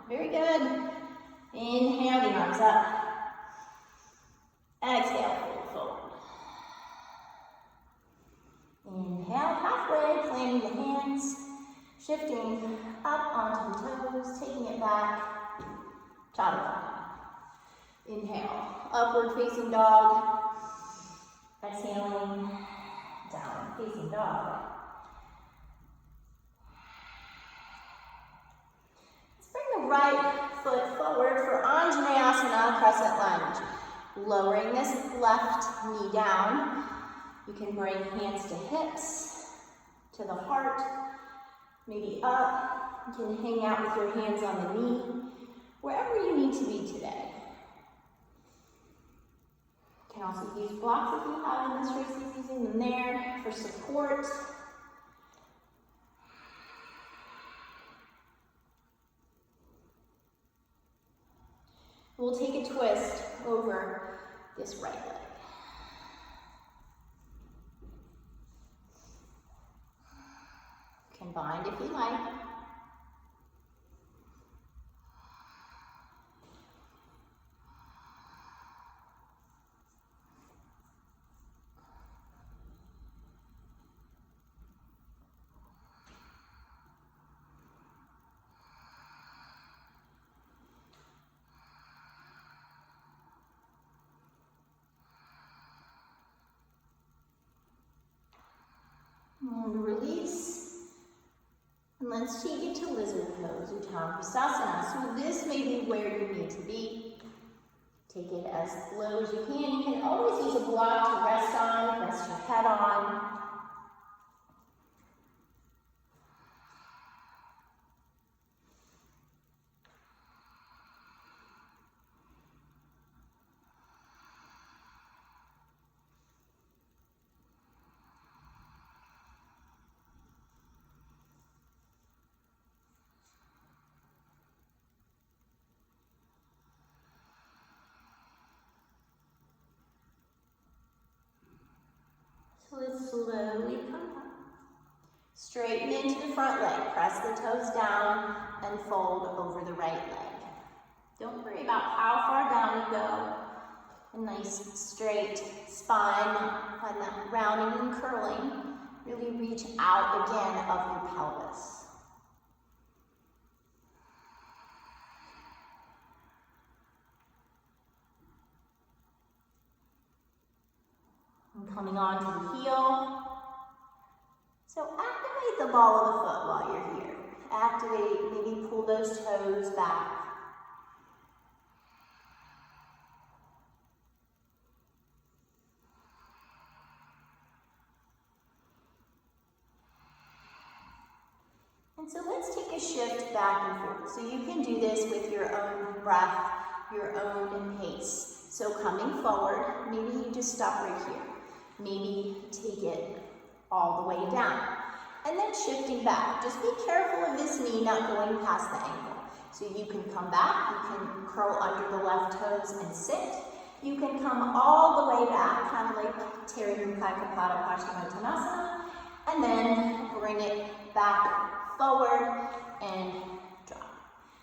Very good. Inhale the arms up. Exhale, fold forward. Inhale, halfway, planting the hands, shifting up onto the toes, taking it back, chaturanga. Inhale, upward facing dog. Exhaling, down facing dog. Let's bring the right foot forward for Anjaneyasana, crescent lunge. Lowering this left knee down. You can bring hands to hips, to the heart, maybe up. You can hang out with your hands on the knee, wherever you need to be today. You can also use blocks if you have in this race, using them there for support. We'll take a twist over this right leg. You can bind if you like. And release. And let's take it to lizard pose, Uttanapishtasana. So this may be where you need to be. Take it as low as you can. You can always use a block to rest on, rest your head on. So let's slowly come up. Straighten into the front leg. Press the toes down and fold over the right leg. Don't worry about how far down you go. A nice straight spine, and that rounding and curling. Really reach out again of your pelvis. And coming on to the heel. So activate the ball of the foot while you're here. Activate, maybe pull those toes back. And so let's take a shift back and forth. So you can do this with your own breath, your own pace. So coming forward, maybe you just stop right here. Maybe take it all the way down. And then shifting back. Just be careful of this knee not going past the ankle. So you can come back, you can curl under the left toes and sit. You can come all the way back, kind of like Terimukhakapada Paschimottanasana, and then bring it back forward and drop.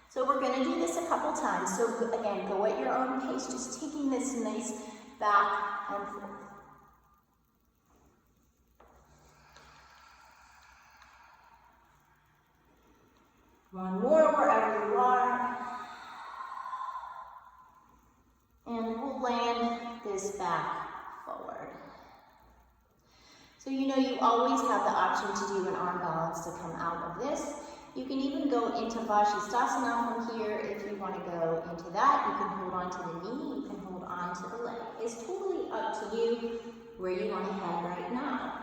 So we're going to do this a couple times. So again, go at your own pace, just taking this nice back and forth. One more wherever you are. And we'll land this back forward. So you know you always have the option to do an arm balance to come out of this. You can even go into Vashisthasana from here if you want to go into that. You can hold on to the knee, you can hold on to the leg. It's totally up to you where you want to head right now.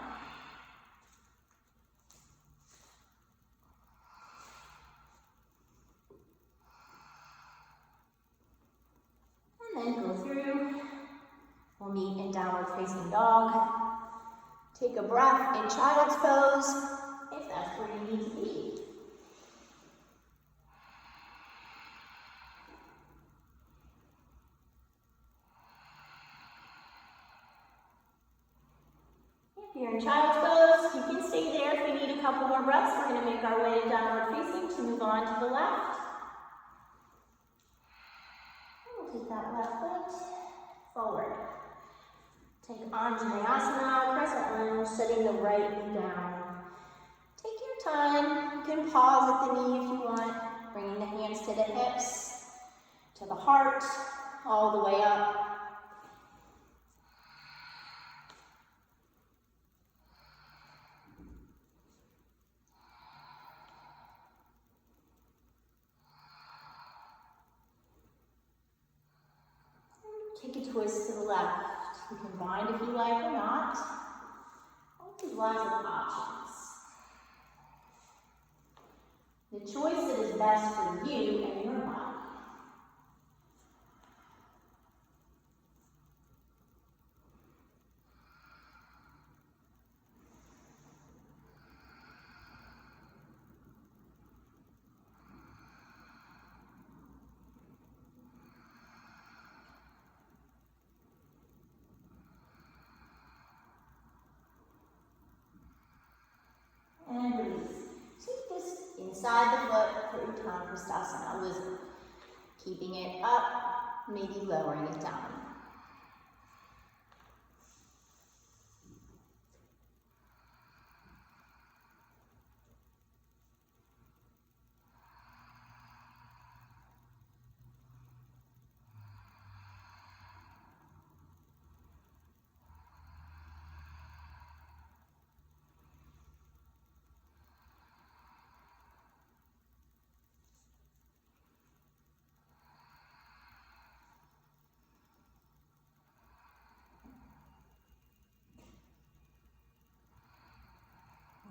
And then go through. We'll meet in downward facing dog. Take a breath in child's pose, if that's where you need to be. If you're in child's pose, you can stay there. If we need a couple more breaths, we're going to make our way to downward facing to move on to the left. take that left foot forward. Take Anjaneyasana, crescent lunge, setting the right knee down. Take your time. You can pause at the knee if you want, bringing the hands to the hips, to the heart, all the way up. Take a twist to the left. You can bind if you like or not. Always lots of options. The choice that is best for you and your body. And release. Take this inside the foot for Uttanasana Kristasana, lizard. Keeping it up, maybe lowering it down.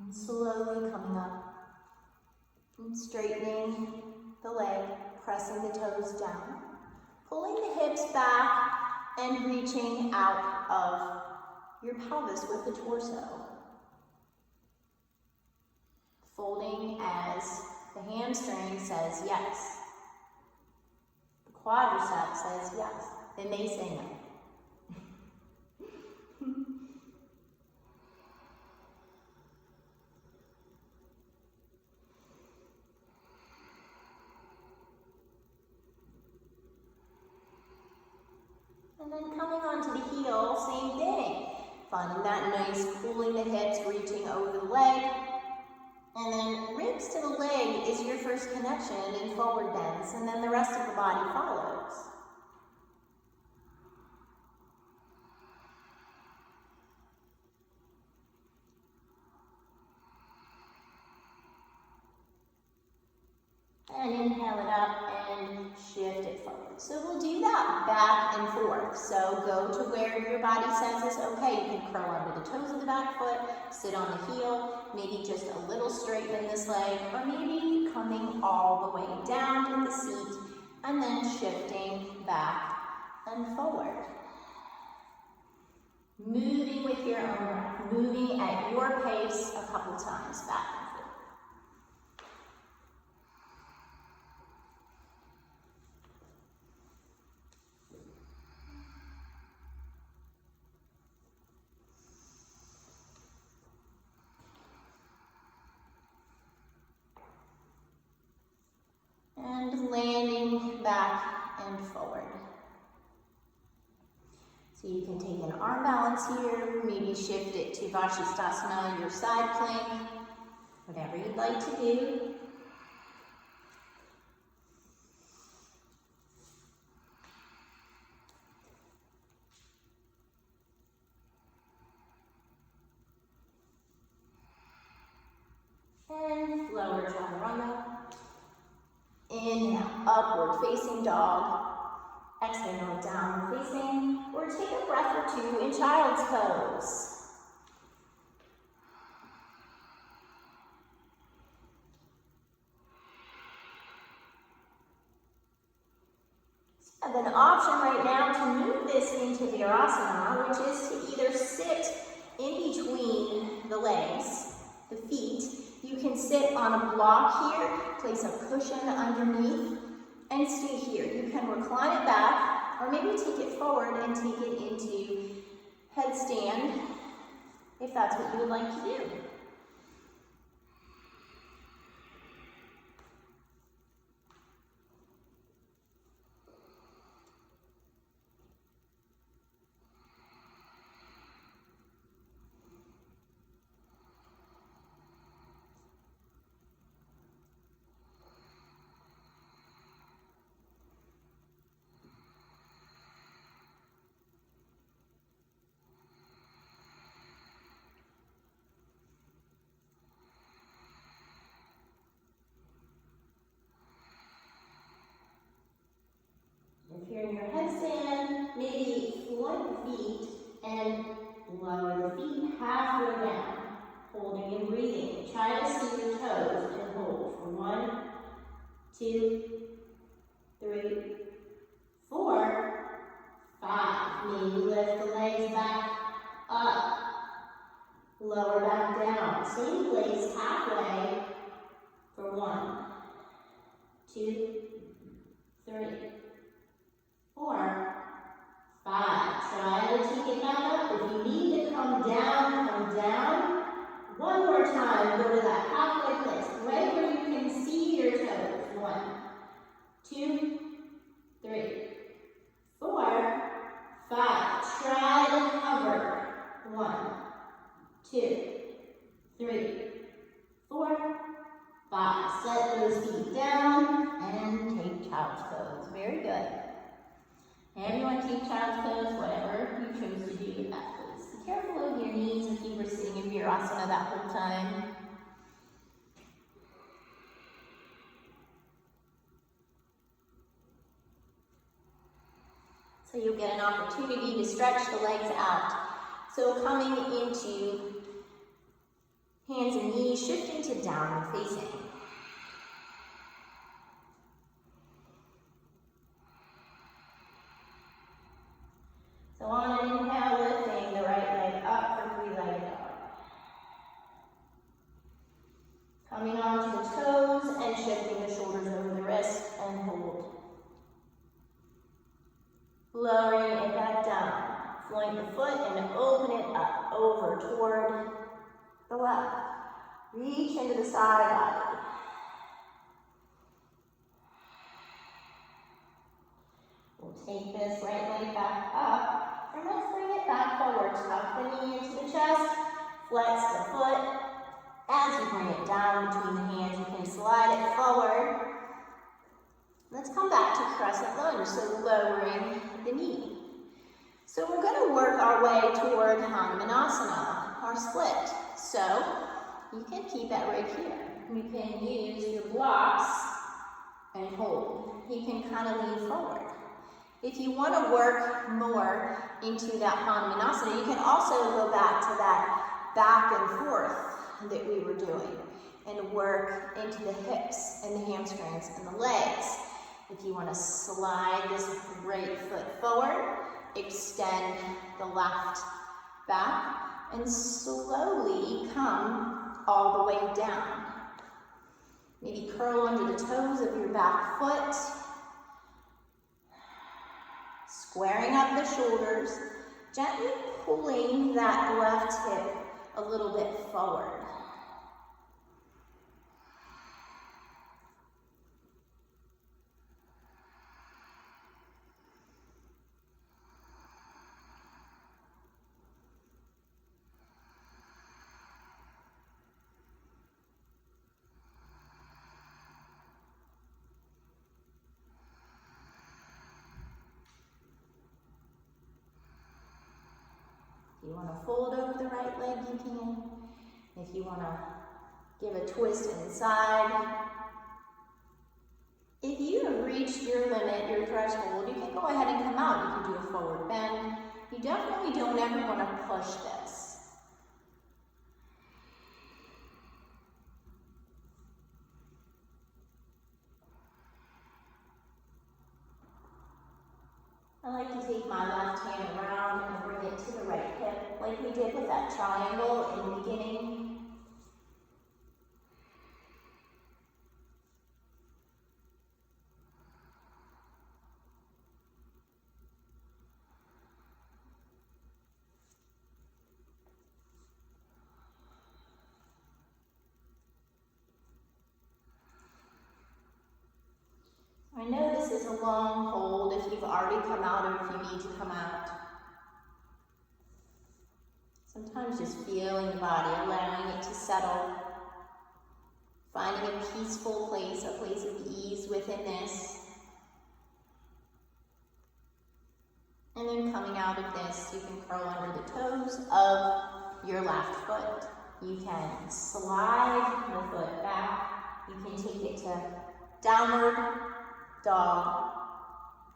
And slowly coming up and straightening the leg, pressing the toes down, pulling the hips back and reaching out of your pelvis with the torso. Folding as the hamstring says yes. The quadricep says yes. They may say no. And then coming onto the heel, same thing. Finding that nice, pulling the hips, reaching over the leg. And then ribs to the leg is your first connection in forward bends, and then the rest of the body follows. And inhale it up and shift it forward. So we'll do that back and forth. So go to where your body senses, okay, you can curl under the toes of the back foot, sit on the heel, maybe just a little straighten this leg, or maybe coming all the way down to the seat and then shifting back and forward. Moving with your own breath, moving at your pace a couple times back and forth. And landing back and forward. So you can take an arm balance here, maybe shift it to Vashisthasana, your side plank, whatever you'd like to do. And lower chaturanga. Inhale, upward facing dog. Exhale, downward facing. Or take a breath or two in child's pose. So you have an option right now to move this into Virasana, which is to either sit in between the legs, the feet. You can sit on a block here, place a cushion underneath, and stay here. You can recline it back, or maybe take it forward and take it into headstand, if that's what you would like to do.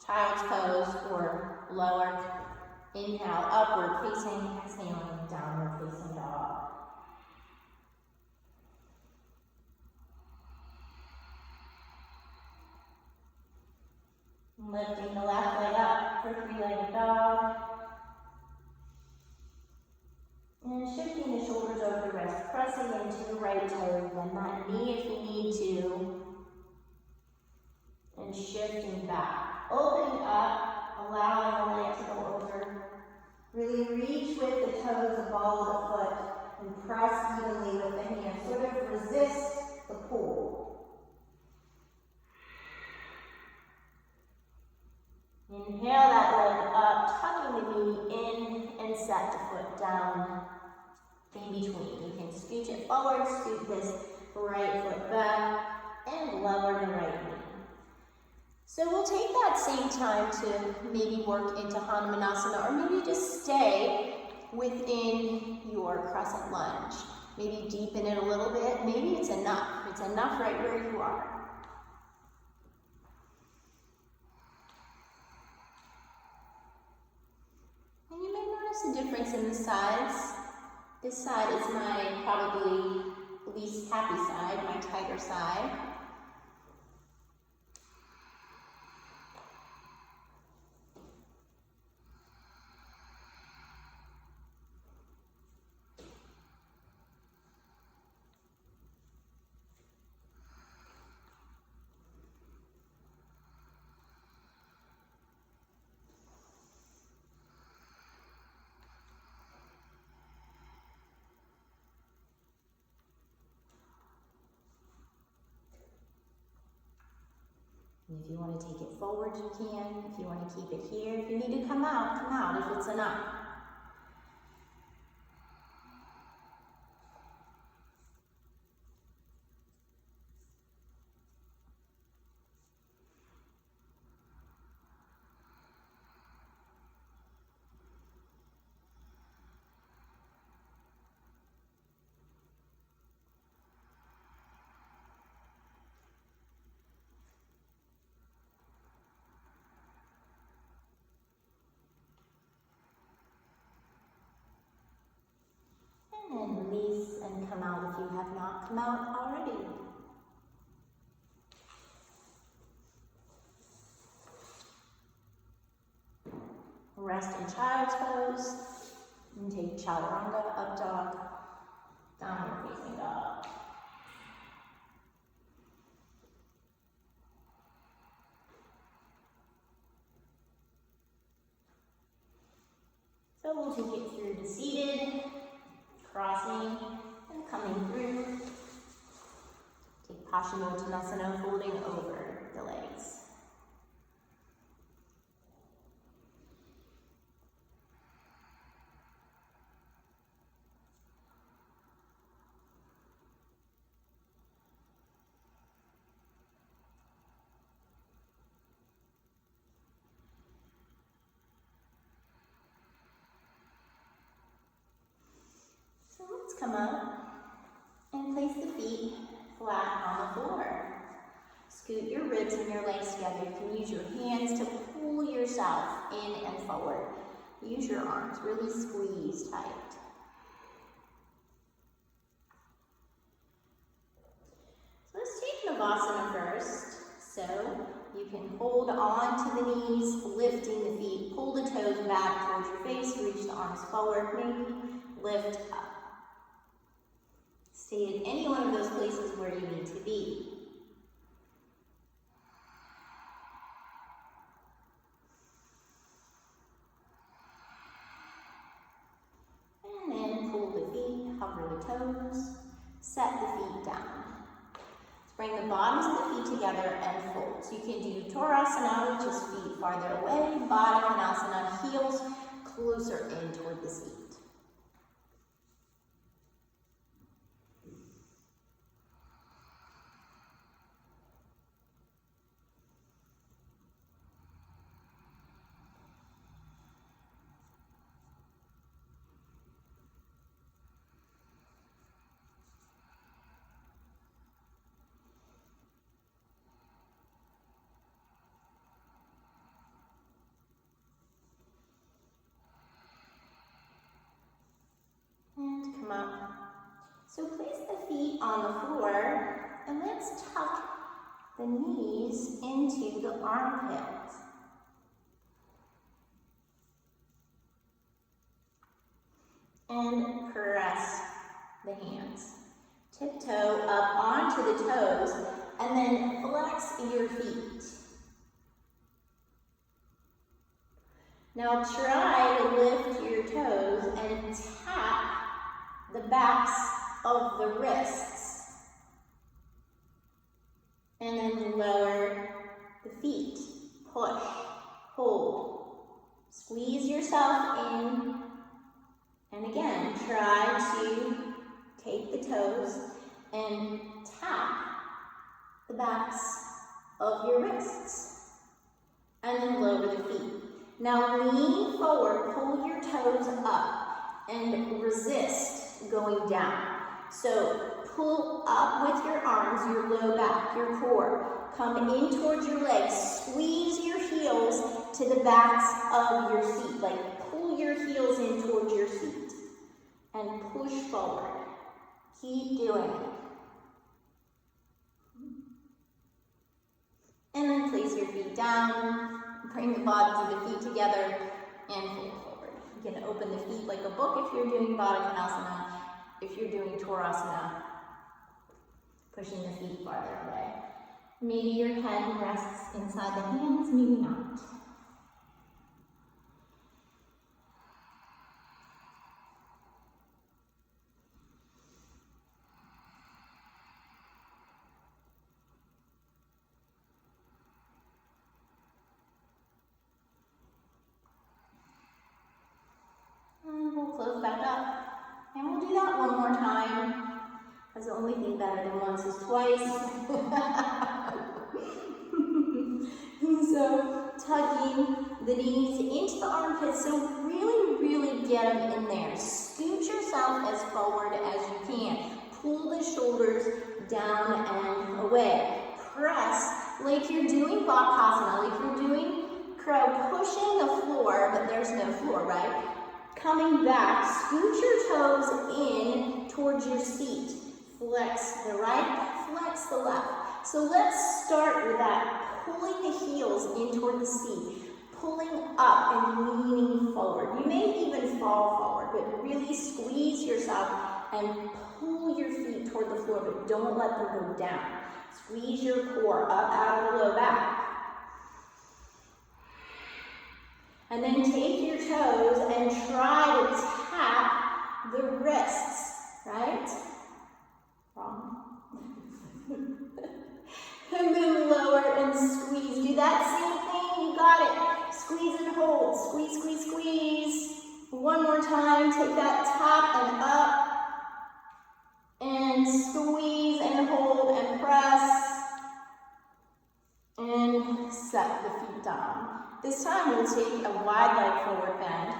Child's pose or lower. Inhale, upward facing, exhaling, downward facing dog. Lifting the left leg up for three-legged dog. And shifting the shoulders over the wrist, pressing into the right toe, bend that knee if you need to. And shifting back, opening up, allowing the leg to go over. Really reach with the toes, the ball of the foot, and press evenly with the hands. Sort of resist the pull. Inhale that leg up, tucking the knee in, and set the foot down in between. You can scooch it forward, scoot this right foot back, and lower the right knee. So we'll take that same time to maybe work into Hanumanasana, or maybe just stay within your crescent lunge. Maybe deepen it a little bit. Maybe it's enough. It's enough right where you are. And you may notice a difference in the sides. This side is my probably least happy side, my tighter side. If you want to take it forward, you can. If you want to keep it here, if you need to come out if it's enough. And release and come out if you have not come out already. Rest in child's pose. And take chaturanga, up dog, downward facing dog. So we'll take it through to seated, crossing and coming through. Take Paschimottanasana, folding over the legs. So let's come up and place the feet flat on the floor. Scoot your ribs and your legs together. You can use your hands to pull yourself in and forward. Use your arms, really squeeze tight. So let's take Navasana first. So you can hold on to the knees, lifting the feet, pull the toes back towards your face, reach the arms forward, maybe lift up. Stay in any one of those places where you need to be. And then pull the feet, hover the toes, set the feet down. Let's bring the bottoms of the feet together and fold. So you can do Torasana, which is feet farther away, Baddha Konasana, heels closer in toward the seat. So place the feet on the floor and let's tuck the knees into the armpits. And press the hands. Tiptoe up onto the toes and then flex your feet. Now try to lift your toes and tap the backs of the wrists. And then lower the feet. Push, hold. Squeeze yourself in. And again, try to take the toes and tap the backs of your wrists. And then lower the feet. Now lean forward, pull your toes up, and resist going down. So pull up with your arms, your low back, your core. Come in towards your legs. Squeeze your heels to the backs of your seat. Like pull your heels in towards your seat. And push forward. Keep doing it. And then place your feet down. Bring the bottoms of the feet together and fold forward. You can open the feet like a book if you're doing Baddha Konasana. If you're doing Torasana, pushing the feet farther away. Maybe your head rests inside the hands, maybe not. Close back up. And we'll do that one more time. Because the only thing better than once is twice. So tucking the knees into the armpits. So really, really get them in there. Scoot yourself as forward as you can. Pull the shoulders down and away. Press like you're doing Bakasana, like you're doing crow, pushing the floor, but there's no floor, right? Coming back, scoot your toes in towards your seat. Flex the right, flex the left. So let's start with that, pulling the heels in toward the seat, pulling up and leaning forward. You may even fall forward, but really squeeze yourself and pull your feet toward the floor, but don't let them go down. Squeeze your core up out of the low back. And then take your toes and try to tap the wrists, right? Wrong. And then lower and squeeze. Do that same thing, you got it. Squeeze and hold, squeeze, squeeze, squeeze. One more time, take that tap and up. And squeeze and hold and press. And set the feet down. This time we'll take a wide leg forward bend.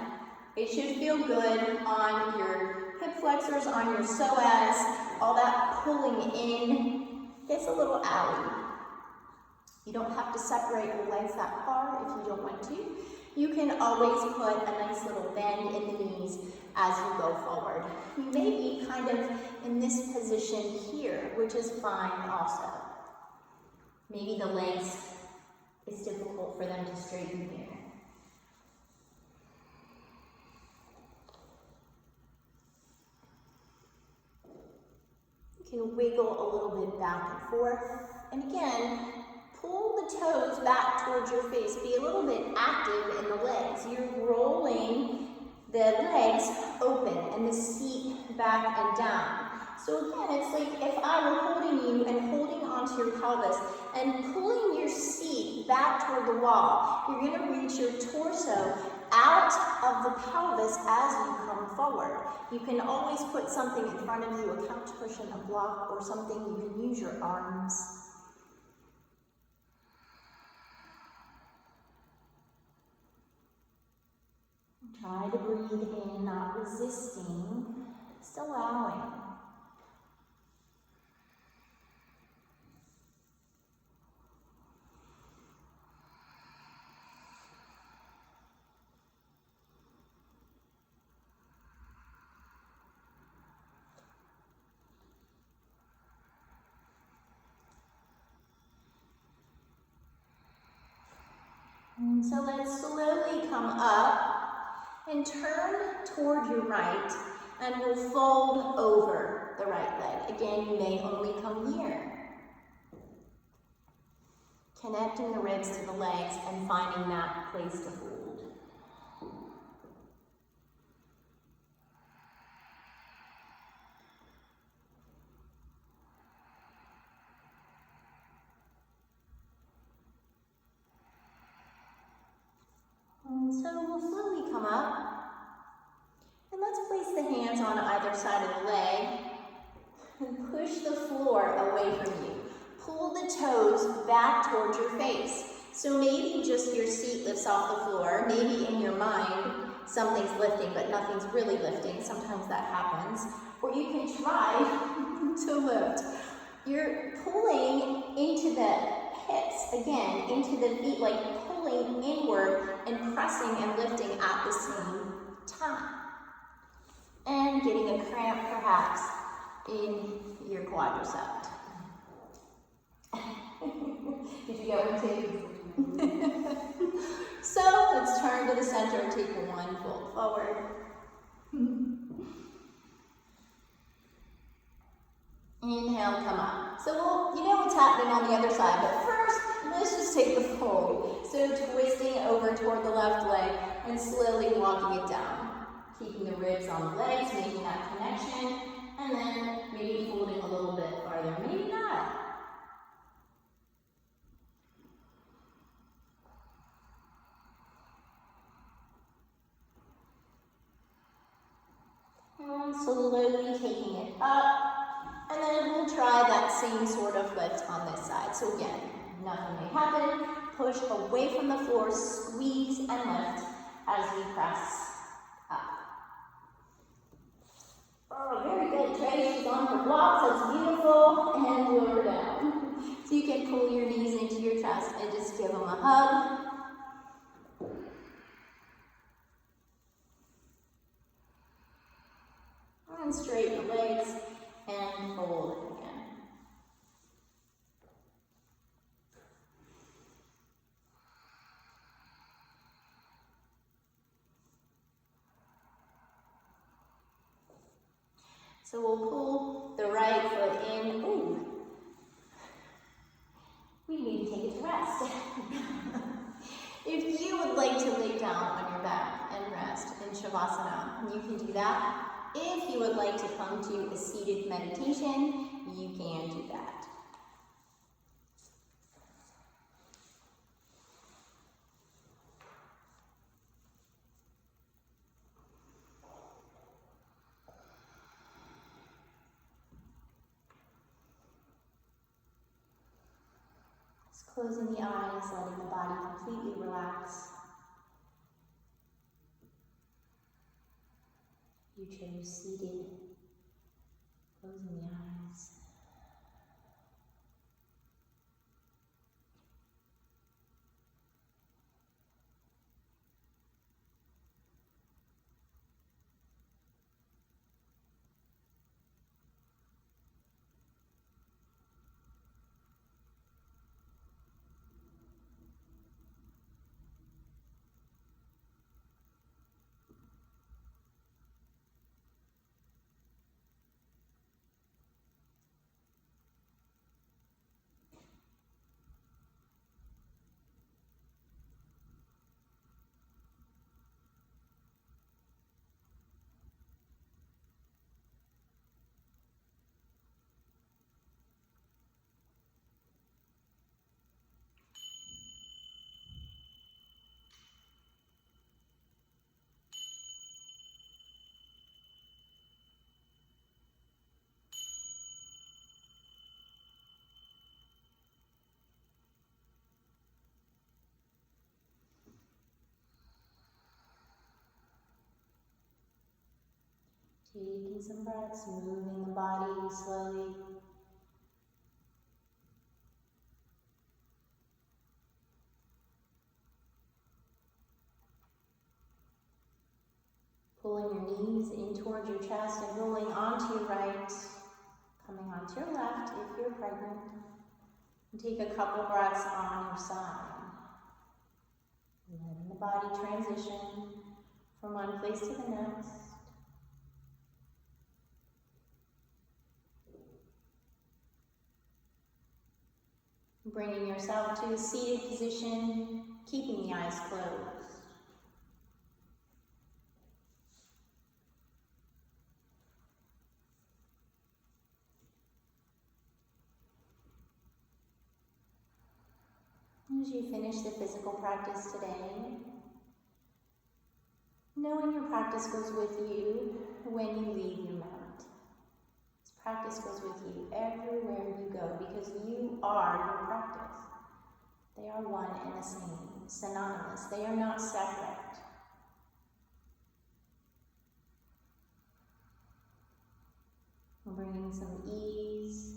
It should feel good on your hip flexors, on your psoas. All that pulling in gets a little owie. You don't have to separate your legs that far if you don't want to. You can always put a nice little bend in the knees as you go forward. You may be kind of in this position here, which is fine also. Maybe the legs is difficult for them to straighten here. You can wiggle a little bit back and forth. And again, pull the toes back towards your face. Be a little bit active in the legs. You're rolling the legs open and the seat back and down. So again, it's like if I were holding you and holding onto your pelvis and pulling your seat back toward the wall, you're going to reach your torso out of the pelvis as you come forward. You can always put something in front of you, a couch cushion, a block, or something. You can use your arms. Try to breathe in, not resisting, just allowing. And so let's slowly come up and turn toward your right, and we'll fold over the right leg. Again, you may only come here. Connecting the ribs to the legs and finding that place to fold. And so we'll slowly come up, and let's place the hands on either side of the leg and push the floor away from you. Pull the toes back towards your face. So maybe just your seat lifts off the floor. Maybe in your mind something's lifting, but nothing's really lifting. Sometimes that happens. Or you can try to lift. You're pulling into the hips, again, into the feet, like pulling inward and pressing and lifting at the same time. And getting a cramp perhaps in your quadricep. Did you get one too? So let's turn to the center, take one fold forward. Inhale, come up. So you know what's happening on the other side, but first, let's just take the fold. So twisting over toward the left leg and slowly walking it down. Keeping the ribs on the legs, making that connection, and then maybe folding a little bit farther, maybe not. And slowly taking it up. And then we'll try that same sort of lift on this side. So again, nothing may happen. Push away from the floor, squeeze and lift as we press up. Oh, very good. Trace is on her blocks. That's beautiful. And lower down. So you can pull your knees into your chest and just give them a hug. And straighten the legs. And fold again. So we'll pull the right foot in. Ooh. We need to take it to rest. If you would like to lay down on your back and rest in Shavasana, you can do that. If you would like to come to a seated meditation, you can do that. Just closing the eyes, letting the body completely relax. You chose seated, closing the eyes. Taking some breaths, moving the body slowly. Pulling your knees in towards your chest and rolling onto your right, coming onto your left if you're pregnant. And take a couple breaths on your side. body transition from one place to the next. Bringing yourself to a seated position, keeping the eyes closed. As you finish the physical practice today, knowing your practice goes with you when you leave your mat. This practice goes with you everywhere you go because you are your practice. They are one and the same, synonymous. They are not separate. Bringing some ease,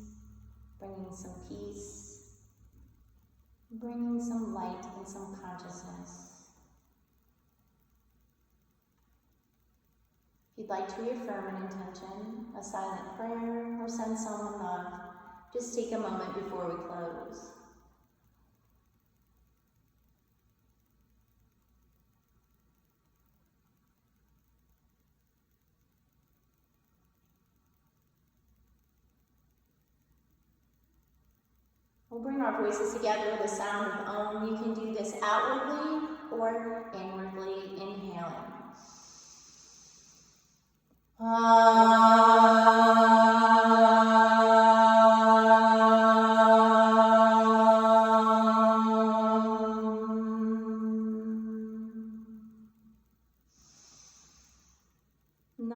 bringing some peace, bringing some light and some consciousness. If you'd like to reaffirm an intention, a silent prayer, or send someone love, just take a moment before we close. We'll bring our voices together with a sound of Om. You can do this outwardly or inwardly